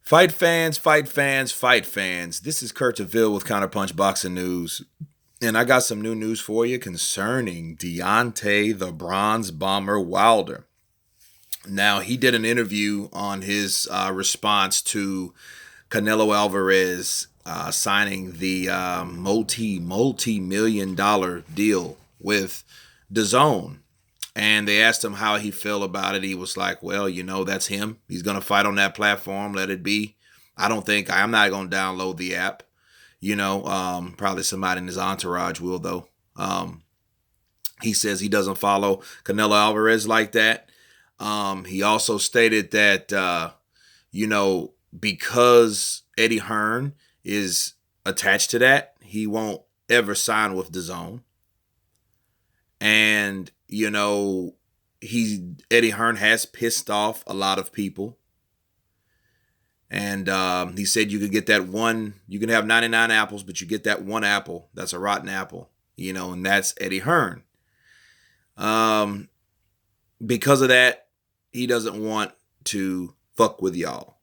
Fight fans, fight fans, fight fans. This is Kurt DeVille with Counterpunch Boxing News. And I got some new news for you concerning Deontay the Bronze Bomber Wilder. Now, he did an interview on his response to Canelo Alvarez signing the multi-million dollar deal with Dazn. And they asked him how he felt about it. He was like, well, that's him. He's going to fight on that platform. Let it be. I'm not going to download the app. Probably somebody in his entourage will, though. He says he doesn't follow Canelo Alvarez like that. He also stated that, because Eddie Hearn is attached to that, he won't ever sign with Dazn. And Eddie Hearn has pissed off a lot of people. And he said you could get that one, you can have 99 apples, but you get that one apple that's a rotten apple, and that's Eddie Hearn. Because of that, he doesn't want to fuck with y'all.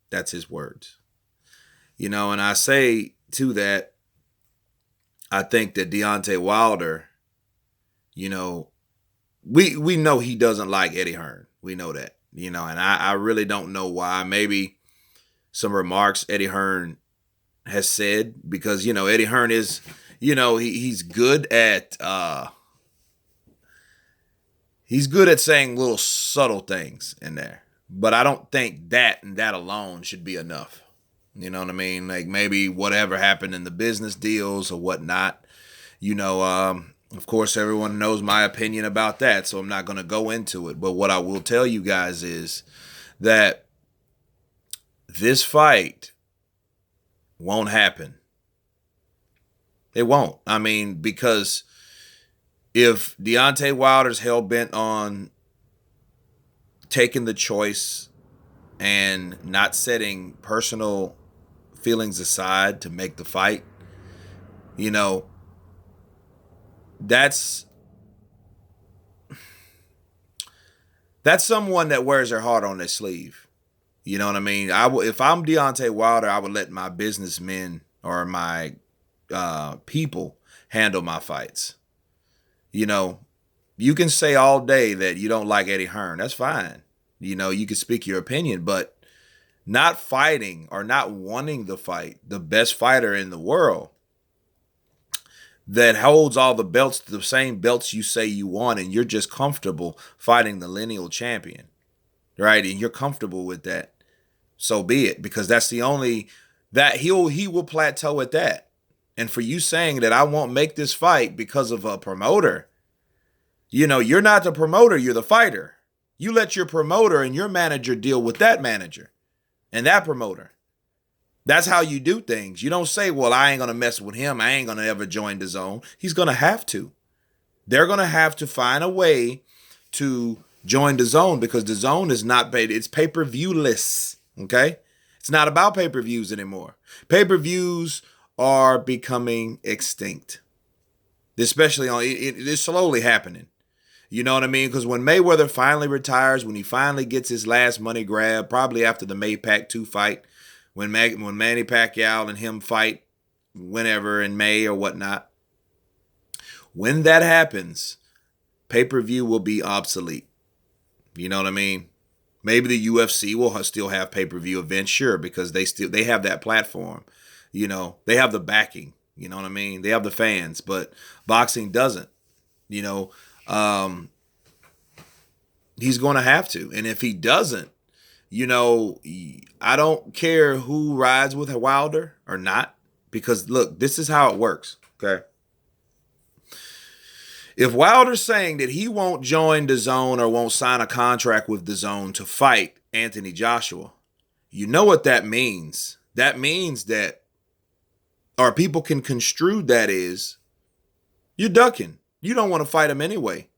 That's his words. And I say to that, I think that Deontay Wilder, we know he doesn't like Eddie Hearn. We know that, and I really don't know why. Maybe some remarks Eddie Hearn has said, because, Eddie Hearn is, he's good at saying little subtle things in there. But I don't think that and that alone should be enough. You know what I mean? Like maybe whatever happened in the business deals or whatnot, of course, everyone knows my opinion about that, so I'm not going to go into it. But what I will tell you guys is that this fight won't happen. It won't. I mean, because if Deontay Wilder's hell-bent on taking the choice and not setting personal feelings aside to make the fight, that's someone that wears their heart on their sleeve. You know what I mean? If I'm Deontay Wilder, I would let my businessmen or my people handle my fights. You can say all day that you don't like Eddie Hearn. That's fine. You can speak your opinion, but not fighting or not wanting to fight the best fighter in the world that holds all the belts, the same belts you say you want, and you're just comfortable fighting the lineal champion, right? And you're comfortable with that. So be it, because that's the only that he will plateau at that. And for you saying that I won't make this fight because of a promoter, you're not the promoter, you're the fighter. You let your promoter and your manager deal with that manager and that promoter. That's how you do things. You don't say, well, I ain't going to mess with him. I ain't going to ever join Dazn. He's going to have to. They're going to have to find a way to join Dazn, because Dazn is not paid. It's pay-per-view-less, okay? It's not about pay-per-views anymore. Pay-per-views are becoming extinct, especially it's slowly happening. You know what I mean? Because when Mayweather finally retires, when he finally gets his last money grab, probably after the Maypac 2 fight, when Manny Pacquiao and him fight whenever in May or whatnot, when that happens, pay-per-view will be obsolete. You know what I mean? Maybe the UFC will still have pay-per-view events, sure, because they have that platform. They have the backing. You know what I mean? They have the fans, but boxing doesn't. He's going to have to. And if he doesn't, I don't care who rides with a Wilder or not, because look, this is how it works, okay? If Wilder's saying that he won't join Dazn or won't sign a contract with Dazn to fight Anthony Joshua, you know what that means? That means that, or people can construe that is, you're ducking. You don't want to fight him anyway.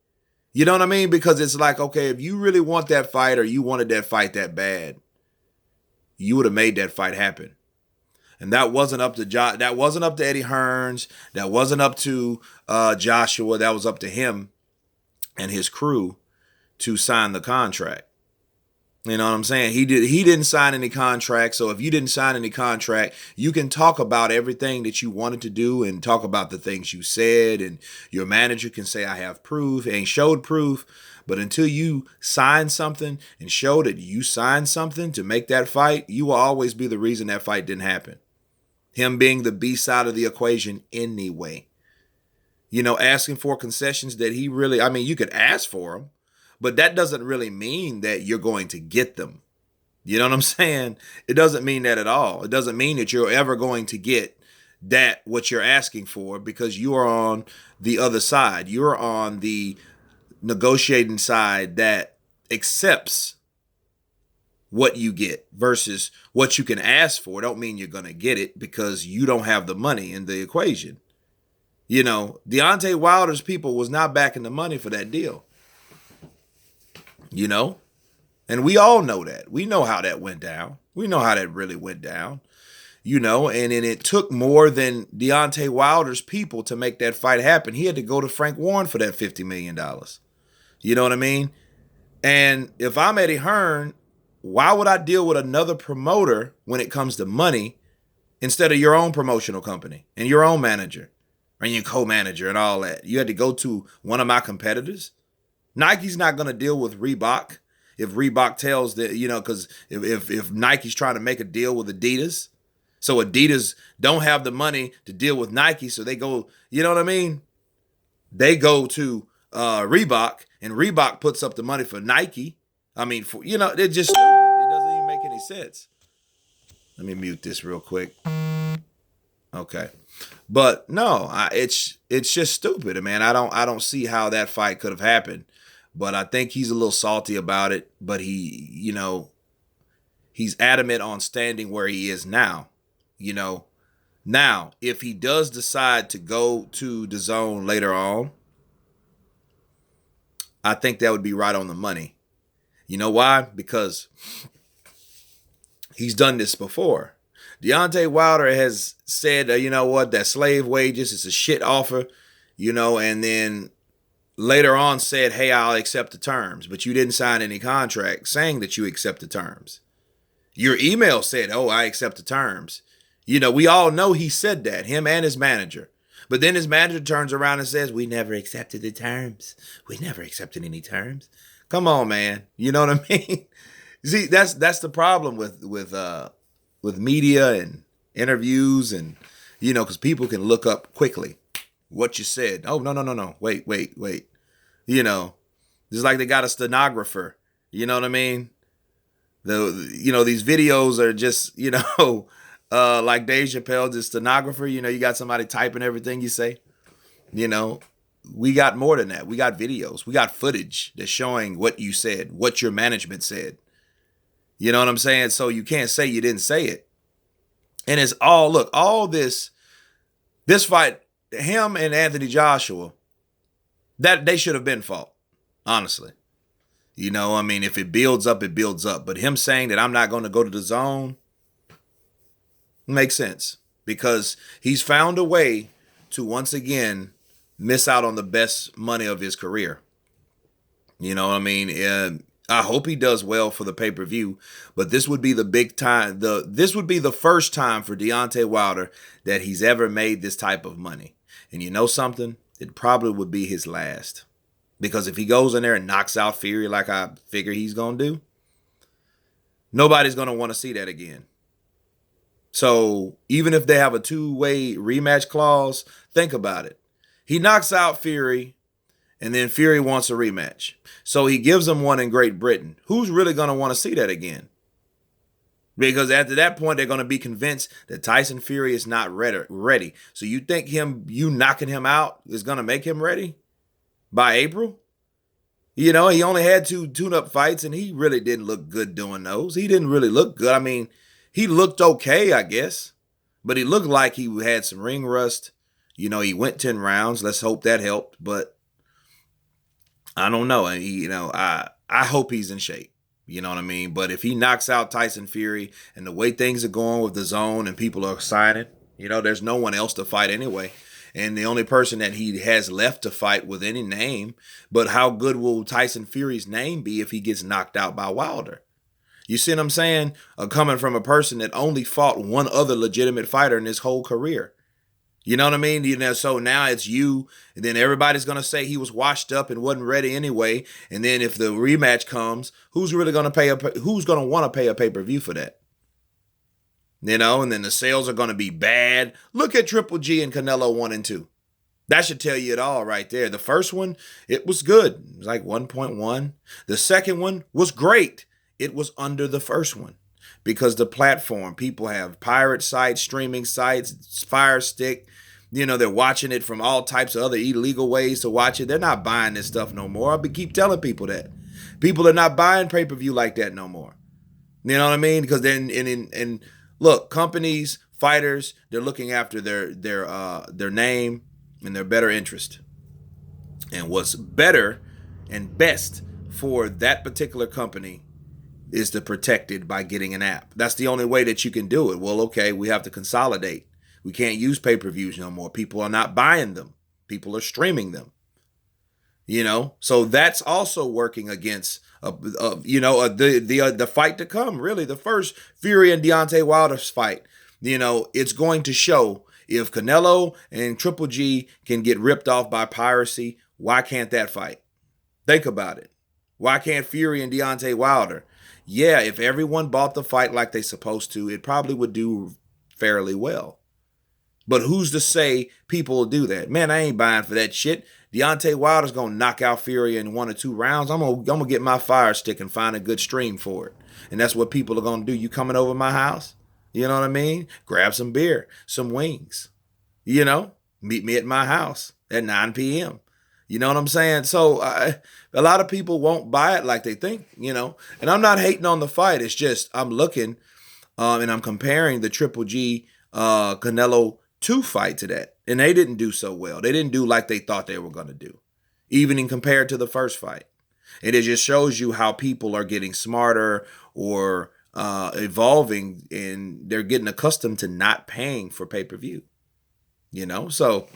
You know what I mean? Because it's like, okay, if you really want that fight or you wanted that fight that bad, you would have made that fight happen. And that wasn't up to that wasn't up to Eddie Hearns. That wasn't up to Joshua. That was up to him and his crew to sign the contract. You know what I'm saying? He didn't sign any contract. So if you didn't sign any contract, you can talk about everything that you wanted to do and talk about the things you said, and your manager can say, I have proof, and showed proof. But until you sign something and show that you signed something to make that fight, you will always be the reason that fight didn't happen. Him being the B side of the equation anyway. You know, asking for concessions that he really, I mean, you could ask for them, but that doesn't really mean that you're going to get them. You know what I'm saying? It doesn't mean that at all. It doesn't mean that you're ever going to get that, what you're asking for, because you are on the other side. You're on the negotiating side that accepts what you get versus what you can ask for. Don't mean you're going to get it because you don't have the money in the equation. You know, Deontay Wilder's people was not backing the money for that deal. You know, and we all know that. We know how that went down. We know how that really went down. You know, and it took more than Deontay Wilder's people to make that fight happen. He had to go to Frank Warren for that $50 million. You know what I mean? And if I'm Eddie Hearn, why would I deal with another promoter when it comes to money instead of your own promotional company and your own manager and your co-manager and all that? You had to go to one of my competitors. Nike's not going to deal with Reebok if Reebok tells that, you know, because if Nike's trying to make a deal with Adidas, so Adidas don't have the money to deal with Nike, so they go, you know what I mean? They go to Reebok, and Reebok puts up the money for Nike. I mean, for, you know, it's just stupid. It doesn't even make any sense. Let me mute this real quick. Okay. But no, it's just stupid, man. I don't see how that fight could have happened. But I think he's a little salty about it. But he, you know, he's adamant on standing where he is now. You know, now if he does decide to go to Dazn later on, I think that would be right on the money. You know why? Because he's done this before. Deontay Wilder has said, you know what, that slave wages is a shit offer, you know, and then later on said, hey, I'll accept the terms, but you didn't sign any contract saying that you accept the terms. Your email said, oh, I accept the terms. You know, we all know he said that, him and his manager. But then his manager turns around and says, we never accepted the terms. We never accepted any terms. Come on, man. You know what I mean? See, that's the problem with media and interviews, and, you know, because people can look up quickly what you said. Oh, no. Wait. You know, just like they got a stenographer. You know what I mean? You know, these videos are just, you know, like Dave Chappelle, the stenographer. You know, you got somebody typing everything you say. You know, we got more than that. We got videos. We got footage that's showing what you said, what your management said. You know what I'm saying? So you can't say you didn't say it. And it's all, look, all this fight, him and Anthony Joshua, that they should have been fought, honestly. You know, I mean, if it builds up, it builds up. But him saying that I'm not going to go to Dazn makes sense, because he's found a way to once again miss out on the best money of his career. You know what I mean? And I hope he does well for the pay-per-view, but this would be the big time. This would be the first time for Deontay Wilder that he's ever made this type of money. And you know something? It probably would be his last. Because if he goes in there and knocks out Fury like I figure he's going to do, nobody's going to want to see that again. So even if they have a two-way rematch clause, think about it. He knocks out Fury, and then Fury wants a rematch. So he gives him one in Great Britain. Who's really going to want to see that again? Because after that point, they're going to be convinced that Tyson Fury is not ready. So you think you knocking him out is going to make him ready by April? You know, he only had 2 tune-up fights, and he really didn't look good doing those. He didn't really look good. I mean, he looked okay, I guess. But he looked like he had some ring rust. You know, he went 10 rounds. Let's hope that helped. But I don't know. I hope he's in shape. You know what I mean? But if he knocks out Tyson Fury, and the way things are going with Dazn and people are signing, you know, there's no one else to fight anyway. And the only person that he has left to fight with any name, but how good will Tyson Fury's name be if he gets knocked out by Wilder? You see what I'm saying? Coming from a person that only fought one other legitimate fighter in his whole career. You know what I mean? You know, so now it's you, and then everybody's gonna say he was washed up and wasn't ready anyway. And then if the rematch comes, who's really gonna pay who's gonna want to pay a pay-per-view for that? You know, and then the sales are gonna be bad. Look at Triple G and Canelo 1 and 2. That should tell you it all right there. The first one, it was good. It was like 1.1. The second one was great. It was under the first one because the platform, people have pirate sites, streaming sites, Fire Stick. You know, they're watching it from all types of other illegal ways to watch it. They're not buying this stuff no more. I keep telling people that. People are not buying pay-per-view like that no more. You know what I mean? Because then, and look, companies, fighters, they're looking after their name and their better interest. And what's better and best for that particular company is to protect it by getting an app. That's the only way that you can do it. Well, okay, we have to consolidate. We can't use pay-per-views no more. People are not buying them. People are streaming them. You know, so that's also working against, the fight to come. Really, the first Fury and Deontay Wilder's fight. You know, it's going to show if Canelo and Triple G can get ripped off by Piracy. Why can't that fight? Think about it. Why can't Fury and Deontay Wilder? Yeah, if everyone bought the fight like they're supposed to, it probably would do fairly well. But who's to say people will do that? Man, I ain't buying for that shit. Deontay Wilder's going to knock out Fury in 1 or 2 rounds. I'm gonna get my Fire Stick and find a good stream for it. And that's what people are going to do. You coming over my house? You know what I mean? Grab some beer, some wings. You know, meet me at my house at 9 p.m. You know what I'm saying? So a lot of people won't buy it like they think, you know. And I'm not hating on the fight. It's just I'm looking and I'm comparing the Triple G Canelo 2 fight to that. And they didn't do so well. They didn't do like they thought they were going to do, even in compared to the first fight. And it just shows you how people are getting smarter or evolving, and they're getting accustomed to not paying for pay-per-view. You know, so,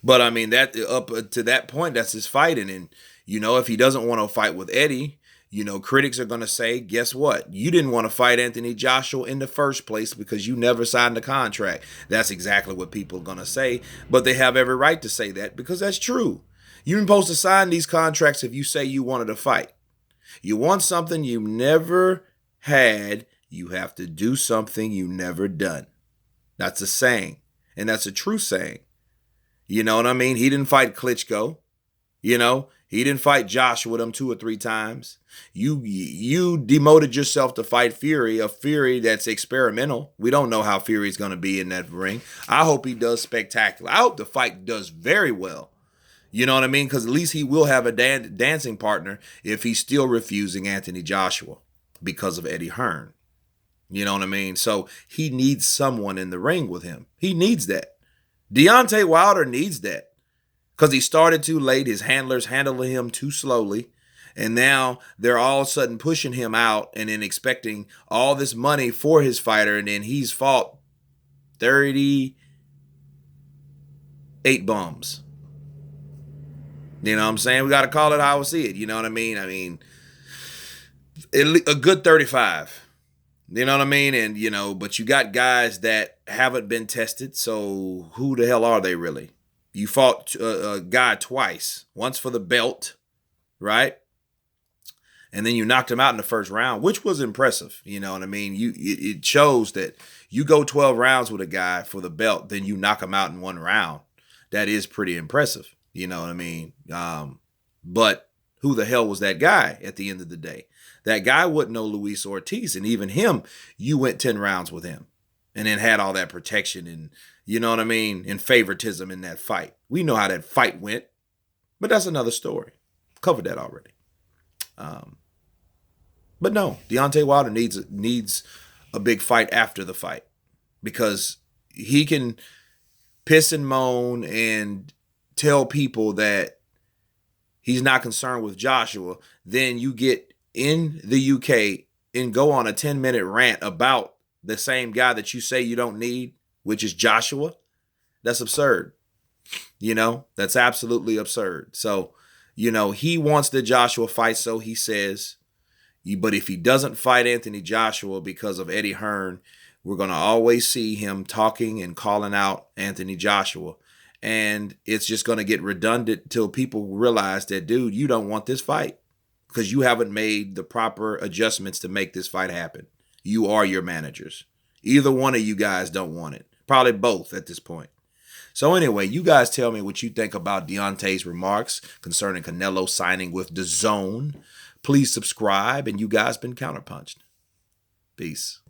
but I mean, that up to that point, that's his fighting. And, you know, if he doesn't want to fight with Eddie, you know, critics are going to say, guess what? You didn't want to fight Anthony Joshua in the first place because you never signed a contract. That's exactly what people are going to say. But they have every right to say that because that's true. You're supposed to sign these contracts if you say you wanted to fight. You want something you never had, you have to do something you never done. That's a saying. And that's a true saying. You know what I mean? He didn't fight Klitschko. You know, he didn't fight Joshua them 2 or 3 times. You demoted yourself to fight Fury, a Fury that's experimental. We don't know how Fury's going to be in that ring. I hope he does spectacular. I hope the fight does very well. You know what I mean? Because at least he will have a dancing partner if he's still refusing Anthony Joshua because of Eddie Hearn. You know what I mean? So he needs someone in the ring with him. He needs that. Deontay Wilder needs that because he started too late. His handlers handling him too slowly. And now they're all of a sudden pushing him out and then expecting all this money for his fighter. And then he's fought 38 bums. You know what I'm saying? We got to call it how we see it. You know what I mean? I mean, a good 35. You know what I mean? And, you know, but you got guys that haven't been tested. So who the hell are they really? You fought a guy twice. Once for the belt, right? And then you knocked him out in the first round, which was impressive. You know what I mean? It shows that you go 12 rounds with a guy for the belt, then you knock him out in 1 round. That is pretty impressive. You know what I mean? But who the hell was that guy at the end of the day? That guy wasn't no Luis Ortiz. And even him, you went 10 rounds with him and then had all that protection and, you know what I mean, and favoritism in that fight. We know how that fight went, but that's another story. Covered that already. But no, Deontay Wilder needs a big fight after the fight because he can piss and moan and tell people that he's not concerned with Joshua. Then you get in the UK and go on a 10-minute rant about the same guy that you say you don't need, which is Joshua. That's absurd. You know, that's absolutely absurd. So, you know, he wants the Joshua fight, so he says. But if he doesn't fight Anthony Joshua because of Eddie Hearn, we're going to always see him talking and calling out Anthony Joshua. And it's just going to get redundant till people realize that, dude, you don't want this fight because you haven't made the proper adjustments to make this fight happen. You are your managers. Either one of you guys don't want it. Probably both at this point. So anyway, you guys tell me what you think about Deontay's remarks concerning Canelo signing with Dazn. Please subscribe, and you guys been counterpunched. Peace.